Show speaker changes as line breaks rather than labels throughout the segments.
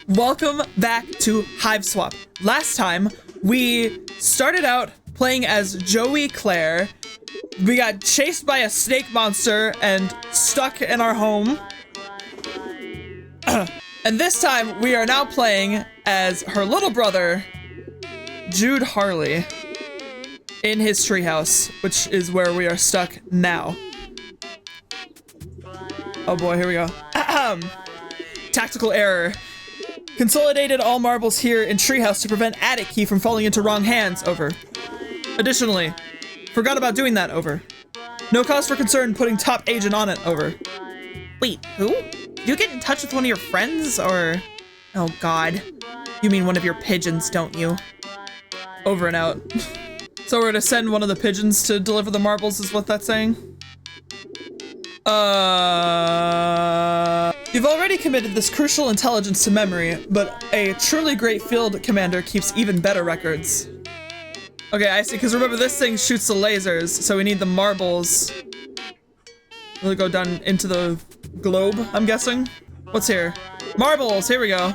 Welcome back to Hiveswap. Last time, we started out playing as Joey Claire. We got chased by a snake monster and stuck in our home. And this time, we are now playing as her little brother, Jude Harley, in his treehouse, which is where we are stuck now. Oh boy, here we go. Tactical error. Consolidated all marbles here in Treehouse to prevent attic key from falling into wrong hands, over. Additionally, forgot about doing that, over. No cause for concern putting top agent on it, over. Wait, who? You get in touch with one of your friends, or? Oh god. You mean one of your pigeons, don't you? Over and out. So we're to send one of the pigeons to deliver the marbles, is what that's saying? You've already committed this crucial intelligence to memory, but a truly great field commander keeps even better records. Okay, I see, because remember this thing shoots the lasers, so we need the marbles. Will go down into the globe, I'm guessing? What's here? Marbles, here we go.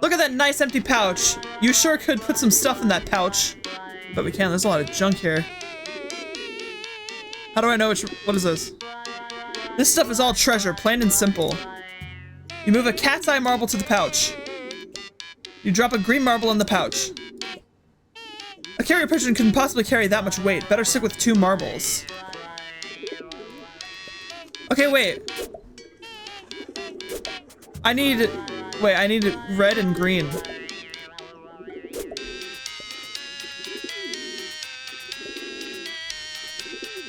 Look at that nice empty pouch. You sure could put some stuff in that pouch. But we can, there's a lot of junk here. How do I know what is this? This stuff is all treasure, plain and simple. You move a cat's eye marble to the pouch. You drop a green marble in the pouch. A carrier pigeon couldn't possibly carry that much weight. Better stick with 2 marbles. Okay, wait. I need red and green.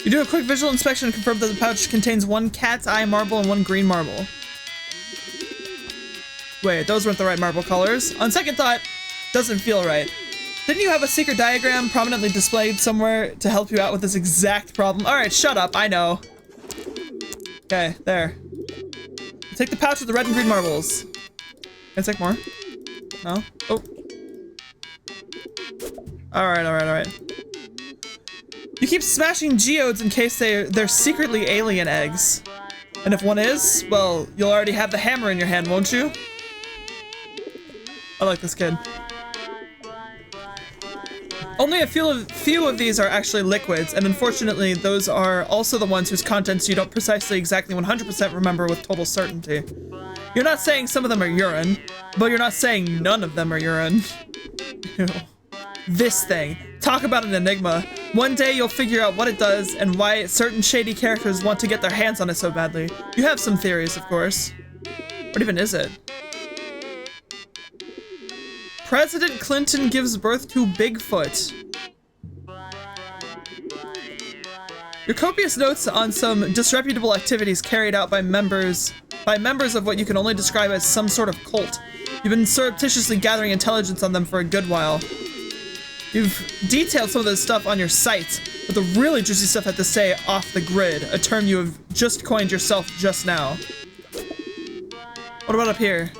You do a quick visual inspection and confirm that the pouch contains 1 cat's eye marble and 1 green marble. Wait, those weren't the right marble colors. On second thought, doesn't feel right. Didn't you have a secret diagram prominently displayed somewhere to help you out with this exact problem? Alright, shut up, I know. Okay, there. Take the pouch with the red and green marbles. Can I take more? No? Oh. Alright. You keep smashing geodes in case they're secretly alien eggs. And if one is, well, you'll already have the hammer in your hand, won't you? I like this kid. Only a few of these are actually liquids, and unfortunately, those are also the ones whose contents you don't precisely exactly 100% remember with total certainty. You're not saying some of them are urine, but you're not saying none of them are urine. Ew. This thing. Talk about an enigma. One day you'll figure out what it does and why certain shady characters want to get their hands on it so badly. You have some theories, of course. What even is it? President Clinton gives birth to Bigfoot. Your copious notes on some disreputable activities carried out by members of what you can only describe as some sort of cult. You've been surreptitiously gathering intelligence on them for a good while. You've detailed some of this stuff on your site, but the really juicy stuff had to stay off the grid, a term you have just coined yourself just now. What about up here?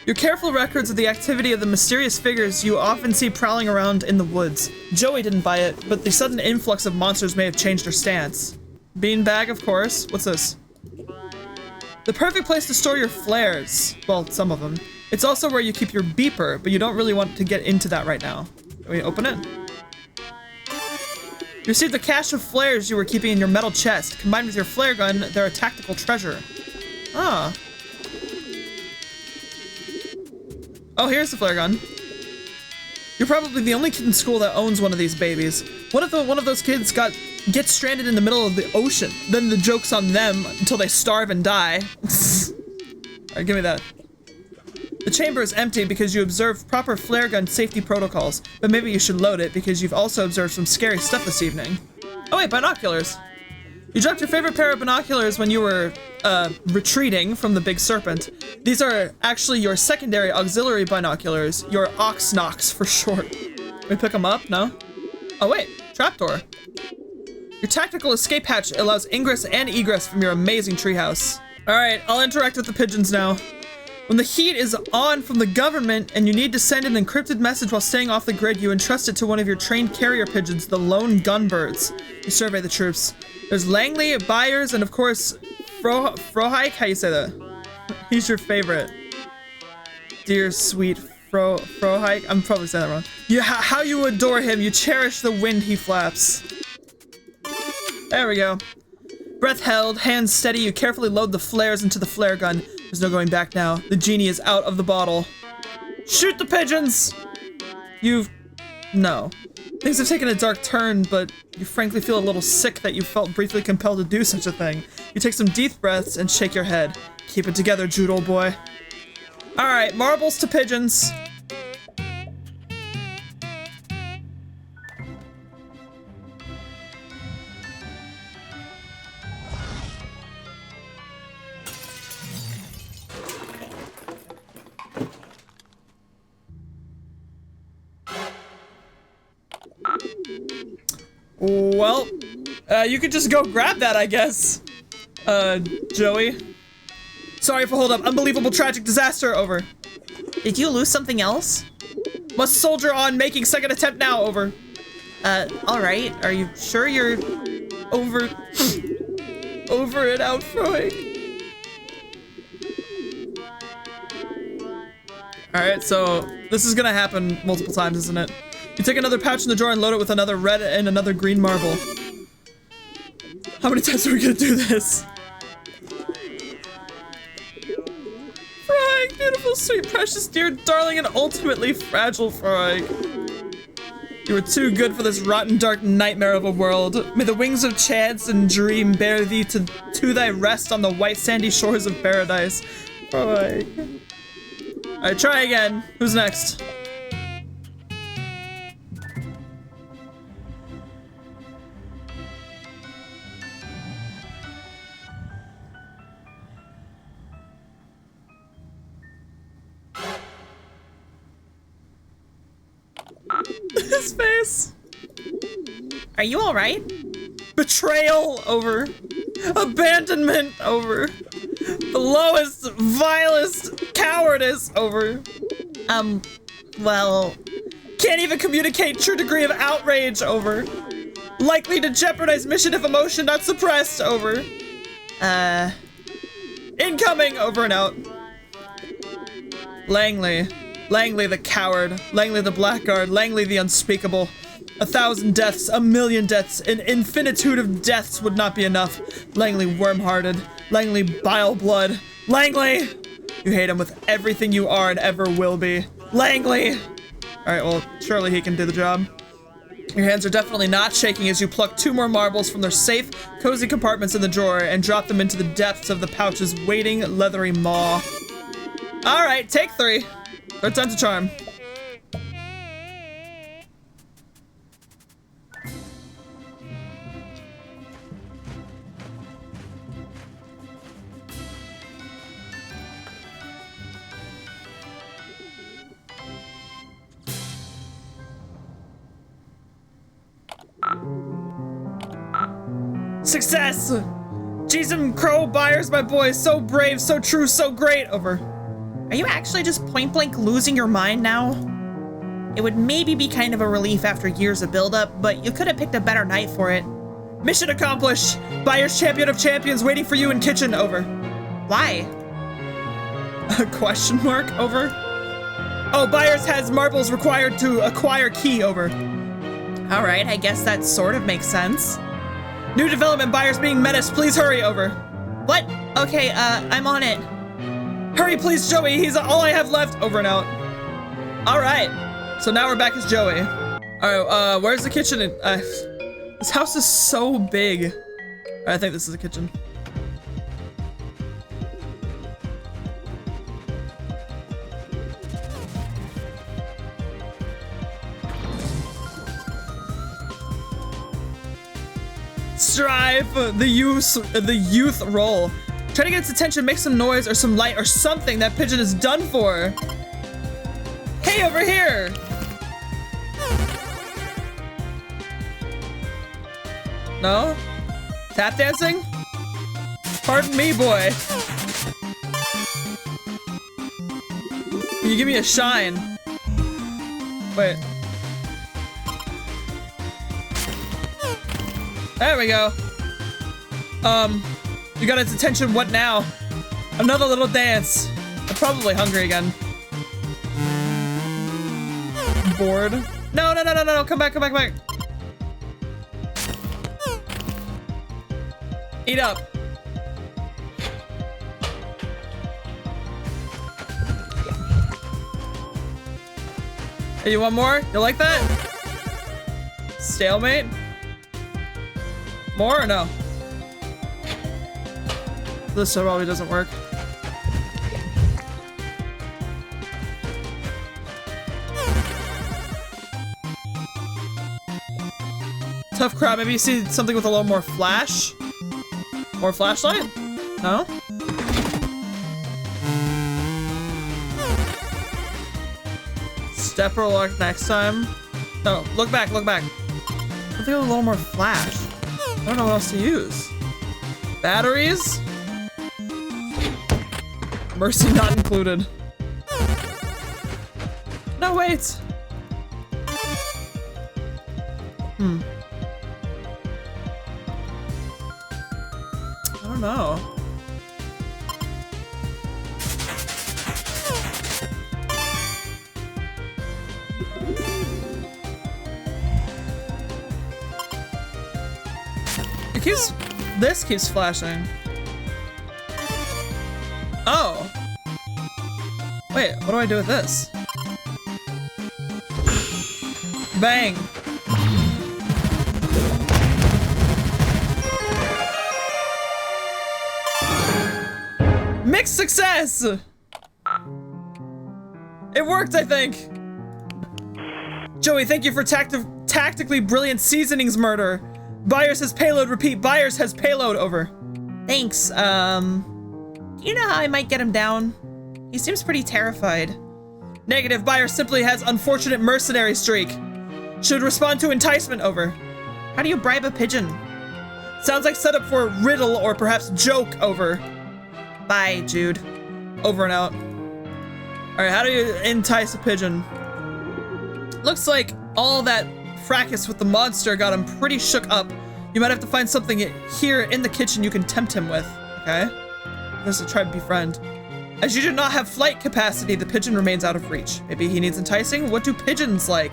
Your careful records of the activity of the mysterious figures you often see prowling around in the woods. Joey didn't buy it, but the sudden influx of monsters may have changed her stance. Beanbag, of course. What's this? The perfect place to store your flares. Well, some of them. It's also where you keep your beeper, but you don't really want to get into that right now. Can we open it? You received a cache of flares you were keeping in your metal chest. Combined with your flare gun, they're a tactical treasure. Ah. Oh, here's the flare gun. You're probably the only kid in school that owns one of these babies. What if one of those kids gets stranded in the middle of the ocean? Then the joke's on them until they starve and die. Alright, give me that. The chamber is empty because you observed proper flare gun safety protocols, but maybe you should load it because you've also observed some scary stuff this evening. Oh wait, binoculars. You dropped your favorite pair of binoculars when you were, retreating from the big serpent. These are actually your secondary auxiliary binoculars, your Oxnox for short. Can we pick them up? No? Oh wait, trapdoor. Your tactical escape hatch allows ingress and egress from your amazing treehouse. Alright, I'll interact with the pigeons now. When the heat is on from the government and you need to send an encrypted message while staying off the grid, you entrust it to one of your trained carrier pigeons, the lone gunbirds. You survey the troops. There's Langley, Byers, and of course, Frohike, how you say that? He's your favorite. Dear sweet Frohike. I'm probably saying that wrong. How you adore him. You cherish the wind he flaps. There we go. Breath held, hands steady, you carefully load the flares into the flare gun. There's no going back now. The genie is out of the bottle. Shoot the pigeons! No. Things have taken a dark turn, but you frankly feel a little sick that you felt briefly compelled to do such a thing. You take some deep breaths and shake your head. Keep it together, Jude, old boy. Alright, marbles to pigeons. Well, you could just go grab that, I guess. Joey. Sorry for hold up. Unbelievable tragic disaster, over. Did you lose something else? Must soldier on, making second attempt now, over. Alright. Are you sure you're over and out, Freud? Alright, so this is gonna happen multiple times, isn't it? You take another pouch in the drawer and load it with another red and another green marble. How many times are we gonna do this? Frog, beautiful, sweet, precious, dear, darling, and ultimately fragile Frog. You are too good for this rotten, dark nightmare of a world. May the wings of chance and dream bear thee to thy rest on the white sandy shores of paradise. Frog. Alright, try again. Who's next? His face. Are you alright? Betrayal, over. Abandonment, over. The lowest, vilest cowardice, over. Well... Can't even communicate true degree of outrage, over. Likely to jeopardize mission if emotion not suppressed, over. Incoming, over and out. Langley. Langley the coward, Langley the blackguard, Langley the unspeakable. 1,000 deaths, 1,000,000 deaths, an infinitude of deaths would not be enough. Langley worm-hearted, Langley bile-blood, Langley! You hate him with everything you are and ever will be. Langley! Alright, well, surely he can do the job. Your hands are definitely not shaking as you pluck 2 more marbles from their safe, cozy compartments in the drawer and drop them into the depths of the pouch's waiting, leathery maw. Alright, take 3. Third time's a charm. Success! Jeezum Crow Byers, my boy, so brave, so true, so great, over. Are you actually just point-blank losing your mind now? It would maybe be kind of a relief after years of build-up, but you could have picked a better night for it. Mission accomplished! Byers, champion of champions, waiting for you in kitchen, over. Why? A question mark, over? Oh, Byers has marbles required to acquire key, over. Alright, I guess that sort of makes sense. New development, Byers being menaced, please hurry, over. What? Okay, I'm on it. Hurry, please, Joey. He's all I have left. Over and out. All right. So now we're back as Joey. All right. Where's the kitchen? This house is so big. I think this is the kitchen. Strive the youth role. Try to get its attention, make some noise or some light or something. That pigeon is done for. Hey, over here. No? Tap dancing? Pardon me, boy. Can you give me a shine? Wait. There we go. You got its attention, what now? Another little dance. I'm probably hungry again. bored. No, no, no, no, no, come back, come back, come back. Eat up. Hey, you want more? You like that? Stalemate? More or no? This probably doesn't work. Tough crowd. Maybe you see something with a little more flash? More flashlight? No? Step or lock next time. No, look back, look back. I think a little more flash. I don't know what else to use. Batteries? Mercy not included. No, wait. I don't know. This keeps flashing. Oh. Wait, what do I do with this? Bang. Mixed success! It worked, I think. Joey, thank you for tactically brilliant seasonings murder. Byers has payload, repeat, Byers has payload, over. Thanks, do you know how I might get him down? He seems pretty terrified. Negative, Byers simply has unfortunate mercenary streak. Should respond to enticement, over. How do you bribe a pigeon? Sounds like setup for a riddle or perhaps joke, over. Bye, Jude. Over and out. Alright, how do you entice a pigeon? Looks like all that fracas with the monster got him pretty shook up. You might have to find something here in the kitchen you can tempt him with. Okay? This is a try to befriend. As you do not have flight capacity, the pigeon remains out of reach. Maybe he needs enticing? What do pigeons like?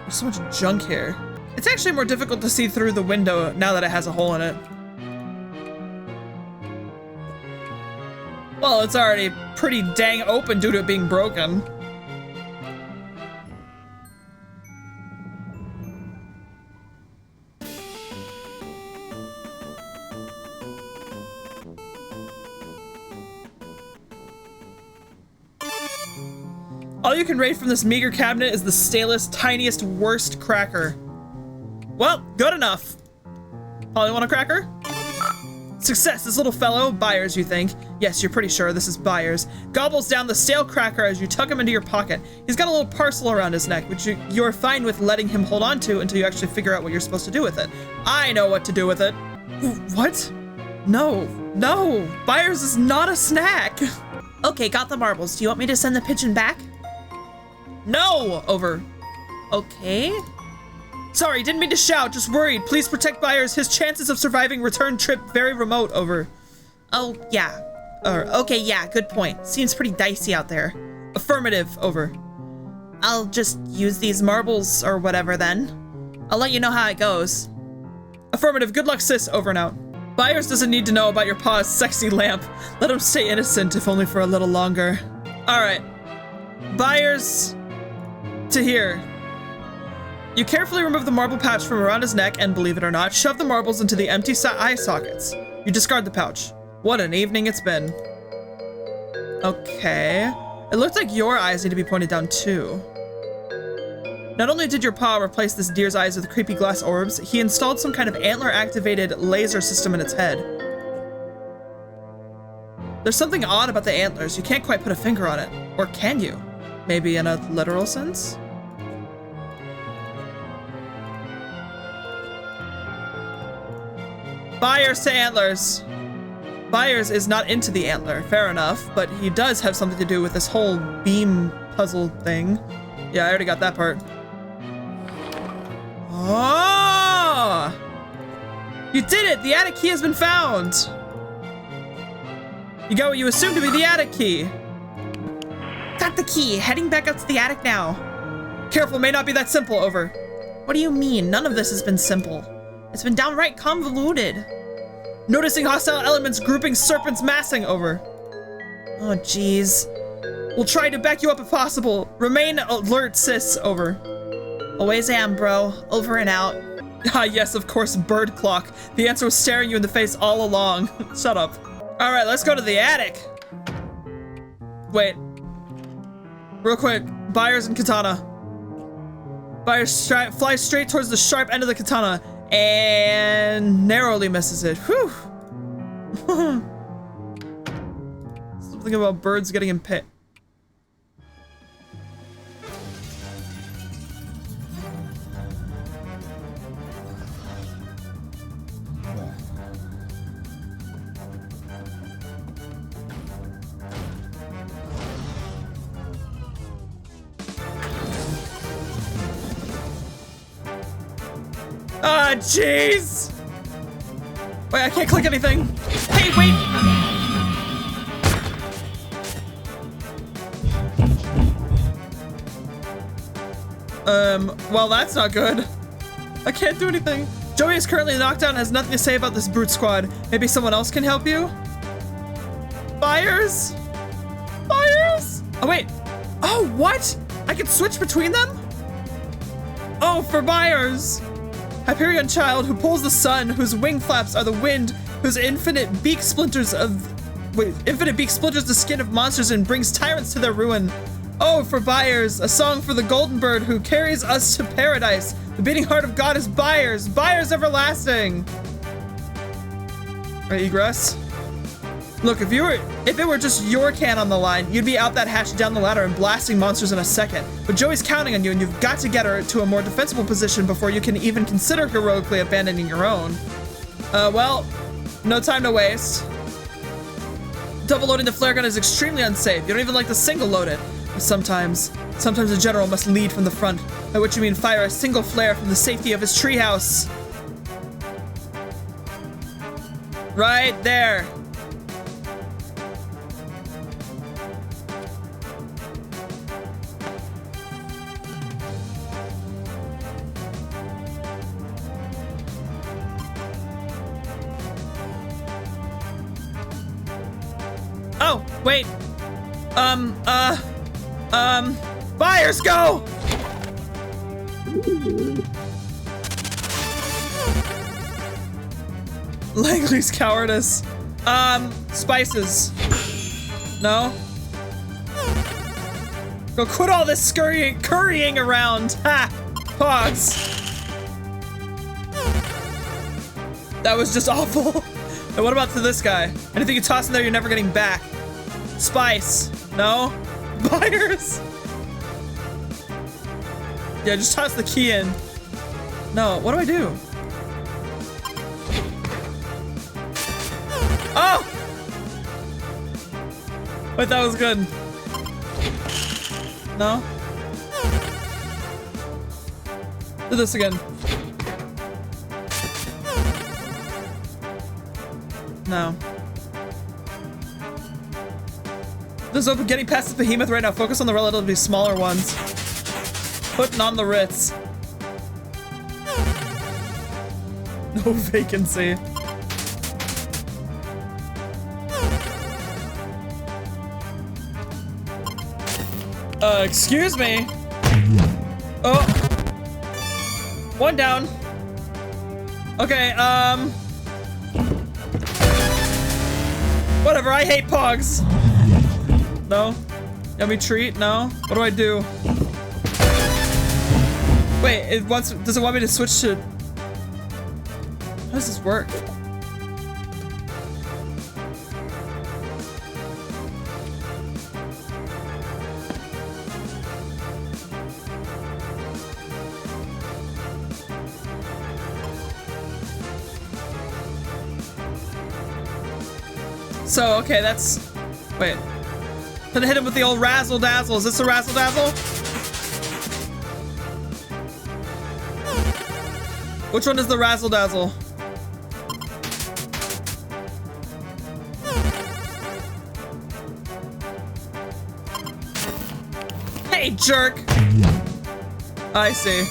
There's so much junk here. It's actually more difficult to see through the window now that it has a hole in it. Well, it's already pretty dang open due to it being broken. All you can raid from this meager cabinet is the stalest, tiniest, worst cracker. Well, good enough. Probably want a cracker? Success, this little fellow, Byers, you think. Yes, you're pretty sure this is Byers. Gobbles down the stale cracker as you tuck him into your pocket. He's got a little parcel around his neck, which you're fine with letting him hold on to until you actually figure out what you're supposed to do with it. I know what to do with it. What? No, no, Byers is not a snack. Okay, got the marbles. Do you want me to send the pigeon back? No, over. Okay. Sorry, didn't mean to shout, just worried. Please protect Byers. His chances of surviving return trip very remote, over. Oh, yeah. Okay, yeah, good point. Seems pretty dicey out there. Affirmative, over. I'll just use these marbles or whatever then. I'll let you know how it goes. Affirmative, good luck, sis, over and out. Byers doesn't need to know about your pa's sexy lamp. Let him stay innocent, if only for a little longer. All right. Byers to here. You carefully remove the marble pouch from around his neck and, believe it or not, shove the marbles into the empty eye sockets. You discard the pouch. What an evening it's been. Okay. It looks like your eyes need to be pointed down too. Not only did your pa replace this deer's eyes with creepy glass orbs, he installed some kind of antler-activated laser system in its head. There's something odd about the antlers. You can't quite put a finger on it. Or can you? Maybe in a literal sense? Byers to antlers. Byers is not into the antler, fair enough, but he does have something to do with this whole beam puzzle thing. Yeah, I already got that part. Oh! You did it! The attic key has been found! You got what you assumed to be the attic key. Got the key, heading back up to the attic now. Careful, may not be that simple, over. What do you mean? None of this has been simple. It's been downright convoluted. Noticing hostile elements, grouping serpents, massing, over. Oh, jeez. We'll try to back you up if possible. Remain alert, sis, over. Always am, bro. Over and out. Ah, yes, of course, bird clock. The answer was staring you in the face all along. Shut up. All right, let's go to the attic. Wait. Real quick, Byers and katana. Byers flies straight towards the sharp end of the katana and narrowly misses it. Whew. Something about birds getting impaled. Ah, jeez! Wait, I can't click anything. Hey, wait! Well, that's not good. I can't do anything. Joey is currently knocked down and has nothing to say about this brute squad. Maybe someone else can help you? Byers? Byers? Oh, wait. Oh, what? I can switch between them? Oh, for Byers. Hyperion child who pulls the sun, whose wing flaps are the wind, whose infinite beak splinters the skin of monsters and brings tyrants to their ruin. Oh, for Byers, a song for the golden bird who carries us to paradise. The beating heart of God is Byers, Byers everlasting. Alright, egress. Look, if it were just your can on the line, you'd be out that hatch down the ladder and blasting monsters in a second. But Joey's counting on you, and you've got to get her to a more defensible position before you can even consider heroically abandoning your own. Well, no time to waste. Double loading the flare gun is extremely unsafe. You don't even like to single load it. But sometimes a general must lead from the front, by which you mean fire a single flare from the safety of his treehouse. Right there. Oh, wait. Byers, go! Langley's cowardice. Spices. No? Go quit all this currying around. Ha! Pogs. That was just awful. And what about to this guy? Anything you toss in there, you're never getting back. Spice. No? Byers. Yeah, just toss the key in. No, what do I do? Oh! Wait, that was good. No? Do this again. No. There's open getting past this behemoth right now. Focus on the relatively smaller ones. Putting on the Ritz. No vacancy. Excuse me. Oh. One down. Okay, whatever, I hate pogs. No? Yummy treat? No? What do I do? Wait, does it want me to switch to... How does this work? So, okay, that's... Wait. Gonna hit him with the old razzle dazzle. Is this a razzle dazzle? Which one is the razzle dazzle? Hey, jerk! I see.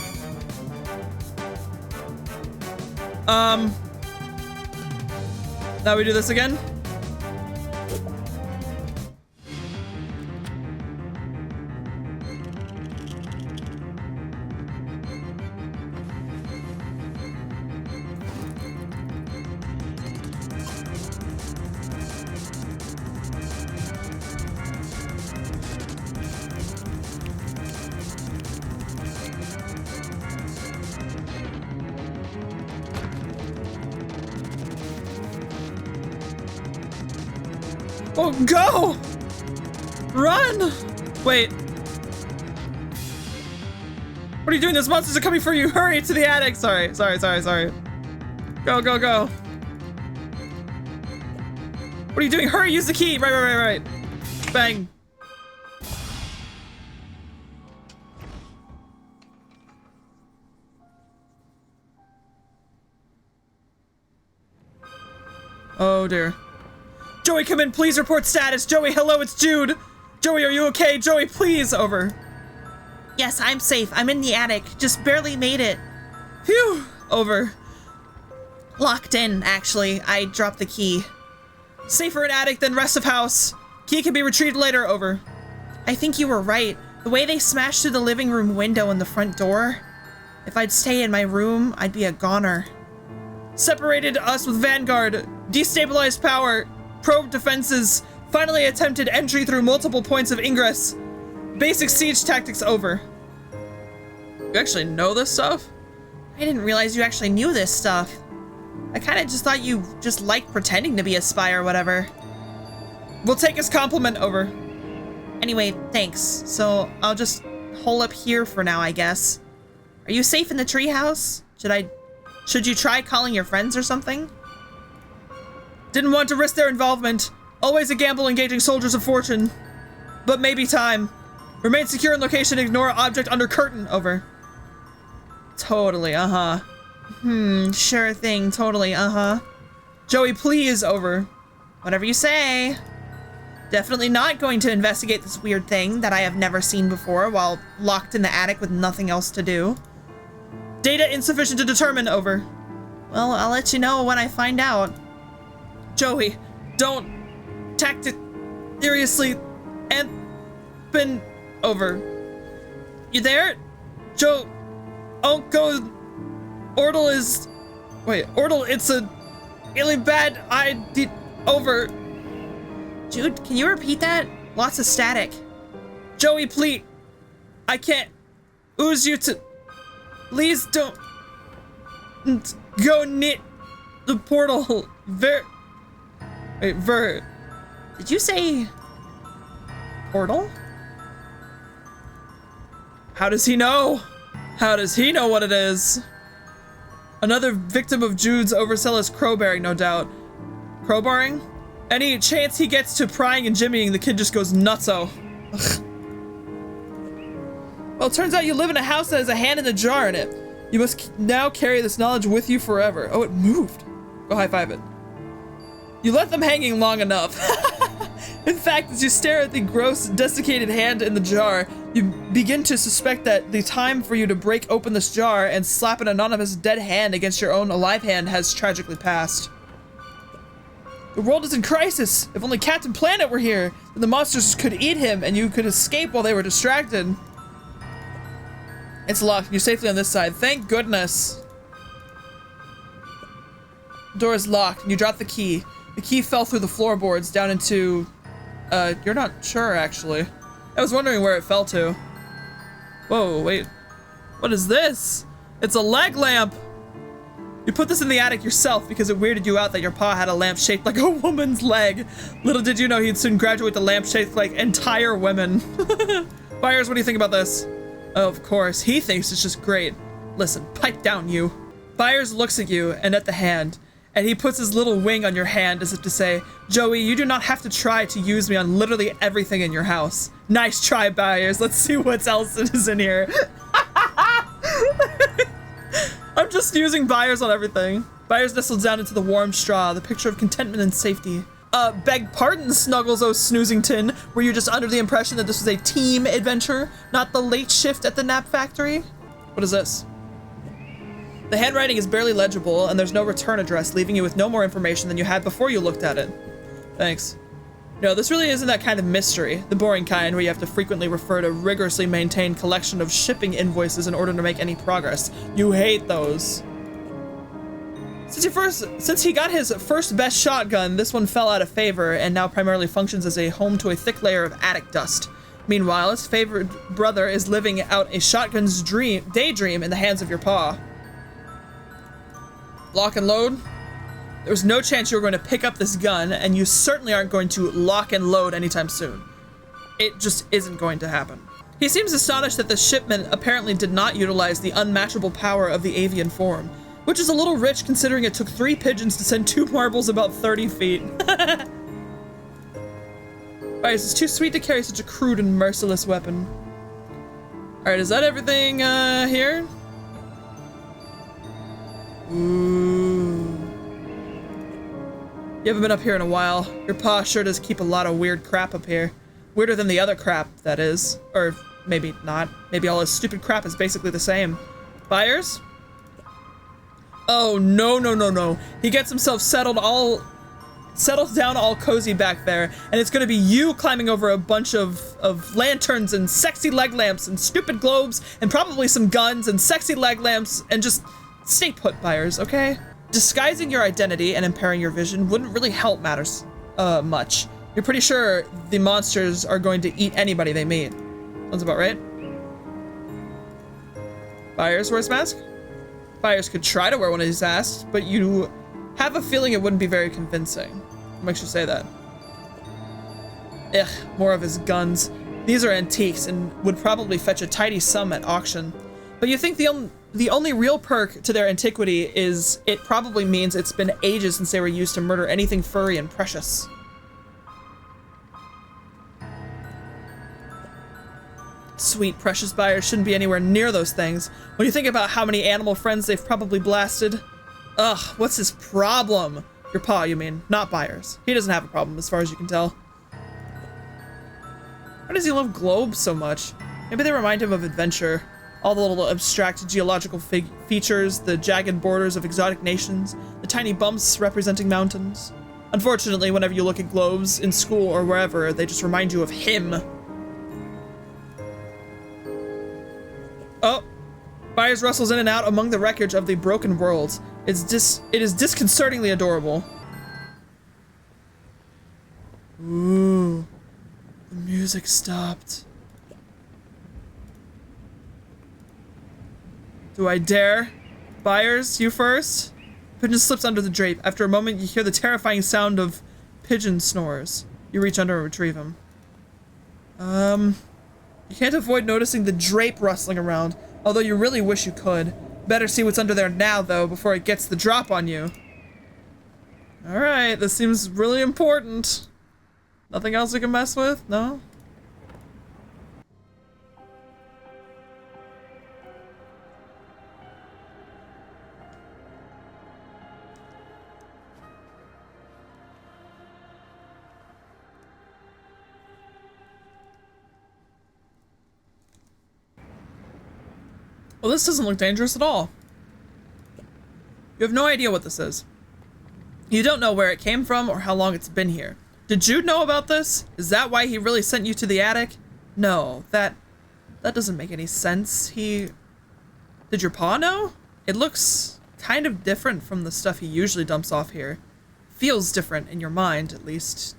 Now we do this again? Oh, go! Run! Wait. What are you doing? Those monsters are coming for you. Hurry to the attic. Sorry. Go, go, go. What are you doing? Hurry, use the key. Right. Bang. Oh, dear. Joey, come in, please report status. Joey, hello, it's Jude. Joey, are you okay? Joey, please, over.
Yes, I'm safe. I'm in the attic. Just barely made it.
Phew, over.
Locked in, actually. I dropped the key.
Safer in attic than rest of house. Key can be retrieved later, over.
I think you were right. The way they smashed through the living room window and the front door. If I'd stay in my room, I'd be a goner.
Separated us with Vanguard. Destabilized power. Probe defenses. Finally attempted entry through multiple points of ingress. Basic siege tactics over. You actually know this stuff?
I didn't realize you actually knew this stuff. I kind of just thought you just liked pretending to be a spy or whatever.
We'll take his compliment, over.
Anyway, thanks. So I'll just hole up here for now, I guess. Are you safe in the treehouse? Should you try calling your friends or something?
Didn't want to risk their involvement. Always a gamble engaging soldiers of fortune. But maybe time. Remain secure in location, ignore object under curtain, over. Totally,
Sure thing, totally,
Joey, please, over.
Whatever you say. Definitely not going to investigate this weird thing that I have never seen before while locked in the attic with nothing else to do.
Data insufficient to determine, over.
Well, I'll let you know when I find out.
Joey, don't tactic seriously and been over. You there? Joe, Ordle is, Ordle, it's a really bad idea, over.
Jude, can you repeat that? Lots of static.
Joey, please, I can't ooze you to, please don't go near the portal.
Did you say portal?
How does he know? How does he know what it is? Another victim of Jude's overzealous crowbarring, no doubt. Crowbarring? Any chance he gets to prying and jimmying, the kid just goes nutso. Well, it turns out you live in a house that has a hand in the jar in it. You must now carry this knowledge with you forever. Oh, it moved. Go high-five it. You left them hanging long enough. In fact, as you stare at the gross, desiccated hand in the jar, you begin to suspect that the time for you to break open this jar and slap an anonymous dead hand against your own alive hand has tragically passed. The world is in crisis. If only Captain Planet were here, then the monsters could eat him and you could escape while they were distracted. It's locked. You're safely on this side. Thank goodness. The door is locked and you drop the key. The key fell through the floorboards down into, you're not sure, actually. I was wondering where it fell to. Whoa, wait. What is this? It's a leg lamp! You put this in the attic yourself because it weirded you out that your pa had a lamp shaped like a woman's leg. Little did you know he'd soon graduate to lamp shaped like entire women. Byers, what do you think about this? Oh, of course, he thinks it's just great. Listen, pipe down, you. Byers looks at you and at the hand, and he puts his little wing on your hand as if to say, Joey, you do not have to try to use me on literally everything in your house. Nice try, Byers. Let's see what else is in here. I'm just using Byers on everything. Byers nestled down into the warm straw, the picture of contentment and safety. Beg pardon, Snuggles O Snoozington. Were you just under the impression that this was a team adventure, not the late shift at the nap factory? What is this? The handwriting is barely legible, and there's no return address, leaving you with no more information than you had before you looked at it. Thanks. No, this really isn't that kind of mystery, the boring kind where you have to frequently refer to a rigorously maintained collection of shipping invoices in order to make any progress. You hate those. Since he got his first best shotgun, this one fell out of favor and now primarily functions as a home to a thick layer of attic dust. Meanwhile, his favorite brother is living out a shotgun's daydream in the hands of your paw. Lock and load? There was no chance you were going to pick up this gun, and you certainly aren't going to lock and load anytime soon. It just isn't going to happen. He seems astonished that the shipment apparently did not utilize the unmatchable power of the avian form, which is a little rich considering it took 3 pigeons to send 2 marbles about 30 feet. Alright, it's too sweet to carry such a crude and merciless weapon. Alright, is that everything here? Ooh. You haven't been up here in a while. Your paw sure does keep a lot of weird crap up here. Weirder than the other crap, that is. Or maybe not. Maybe all his stupid crap is basically the same. Buyers? Oh, no, no, no, no. He gets himself settled down all cozy back there, and it's gonna be you climbing over a bunch of lanterns and sexy leg lamps and stupid globes and probably some guns and sexy leg lamps, and just stay put, Buyers, okay? Disguising your identity and impairing your vision wouldn't really help matters much. You're pretty sure the monsters are going to eat anybody they meet. Sounds about right. Buyers wears mask? Buyers could try to wear one of these masks, but you have a feeling it wouldn't be very convincing. What makes you say that? Ugh, more of his guns. These are antiques and would probably fetch a tidy sum at auction. But you think the only real perk to their antiquity is it probably means it's been ages since they were used to murder anything furry and precious. Sweet, precious buyers shouldn't be anywhere near those things. When you think about how many animal friends they've probably blasted. Ugh, what's his problem? Your paw, you mean, not Buyers. He doesn't have a problem as far as you can tell. Why does he love globes so much? Maybe they remind him of adventure. All the little abstract geological features, the jagged borders of exotic nations, the tiny bumps representing mountains. Unfortunately, whenever you look at globes in school or wherever, they just remind you of him. Oh, Buyers rustles in and out among the wreckage of the broken worlds. It is disconcertingly adorable. Ooh, the music stopped. Do I dare? Buyers, you first? Pigeon slips under the drape. After a moment, you hear the terrifying sound of pigeon snores. You reach under and retrieve him. You can't avoid noticing the drape rustling around, although you really wish you could. Better see what's under there now, though, before it gets the drop on you. Alright, this seems really important. Nothing else we can mess with? No? Well, this doesn't look dangerous at all. You have no idea what this is. You don't know where it came from or how long it's been here. Did Jude know about this? Is that why he really sent you to the attic? No, that doesn't make any sense. Did your paw know? It looks kind of different from the stuff he usually dumps off here. Feels different in your mind, at least.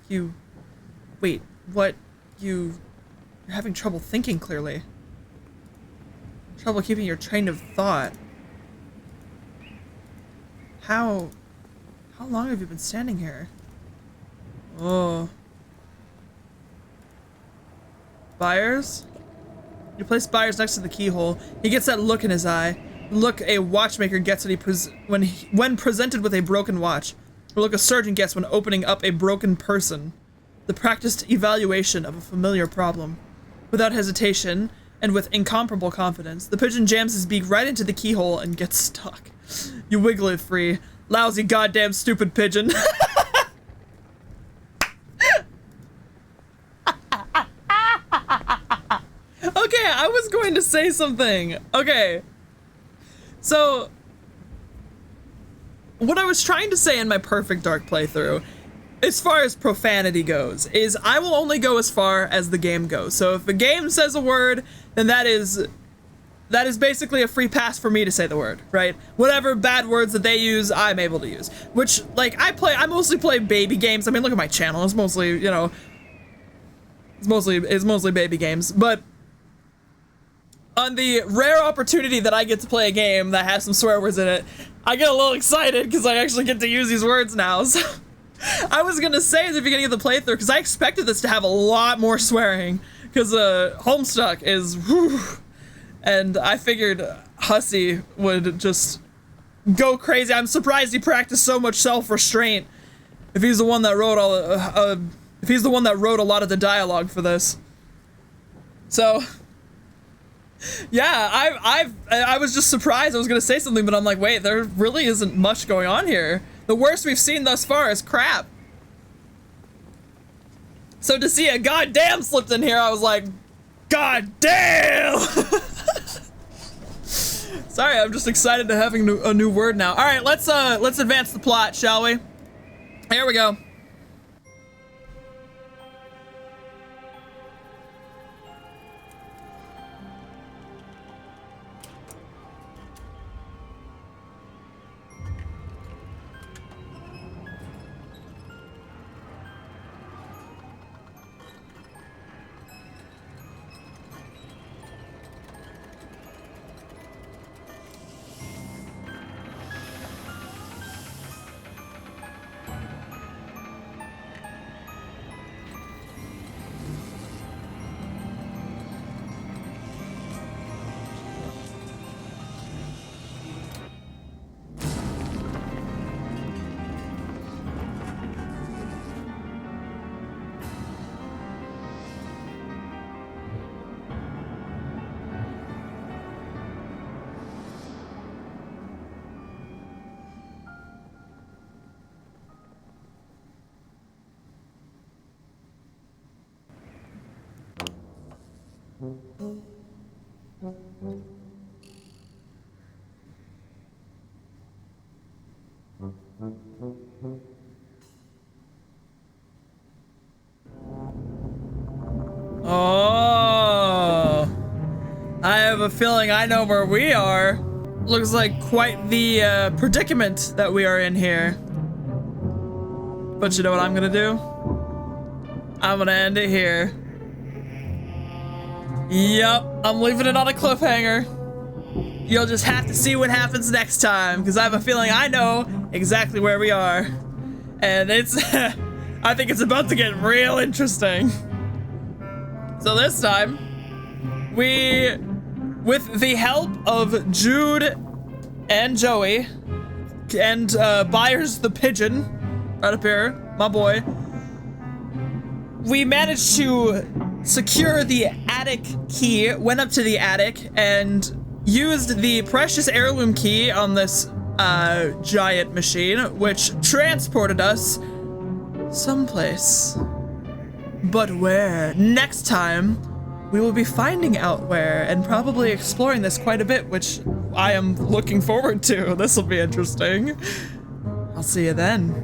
Wait, what? You're having trouble thinking clearly. Trouble keeping your train of thought. How long have you been standing here? Oh. Buyers? You place Buyers next to the keyhole. He gets that look in his eye. The look a watchmaker gets when presented with a broken watch. The look a surgeon gets when opening up a broken person. The practiced evaluation of a familiar problem. Without hesitation, and with incomparable confidence, the pigeon jams his beak right into the keyhole and gets stuck. You wiggle it free. Lousy goddamn stupid pigeon. Okay, I was going to say something. Okay, So, what I was trying to say in my Perfect Dark playthrough, as far as profanity goes, is I will only go as far as the game goes. So if the game says a word, then that is basically a free pass for me to say the word, right? Whatever bad words that they use, I'm able to use. Which, like, I mostly play baby games. I mean, look at my channel. It's mostly, you know, it's mostly baby games. But on the rare opportunity that I get to play a game that has some swear words in it, I get a little excited because I actually get to use these words now. So I was gonna say at the beginning of the playthrough, because I expected this to have a lot more swearing, because Homestuck is, whew, and I figured Hussy would just go crazy. I'm surprised he practiced so much self-restraint. If he's the one that wrote if he's the one that wrote a lot of the dialogue for this. So, yeah, I was just surprised. I was gonna say something, but I'm like, wait, there really isn't much going on here. The worst we've seen thus far is crap. So to see a goddamn slipped in here, I was like, goddamn! Sorry, I'm just excited to having a new word now. All right, let's advance the plot, shall we? Here we go. Oh, I have a feeling I know where we are. Looks like quite the predicament that we are in here. But you know what I'm gonna do? I'm gonna end it here. Yup, I'm leaving it on a cliffhanger. You'll just have to see what happens next time, because I have a feeling I know exactly where we are. And it's, I think it's about to get real interesting. So this time, we, with the help of Jude and Joey, and Byers the Pigeon, right up here, my boy, we managed to secure the attic key, went up to the attic, and used the precious heirloom key on this giant machine, which transported us someplace. But where? Next time, we will be finding out where and probably exploring this quite a bit, which I am looking forward to. This will be interesting. I'll see you then.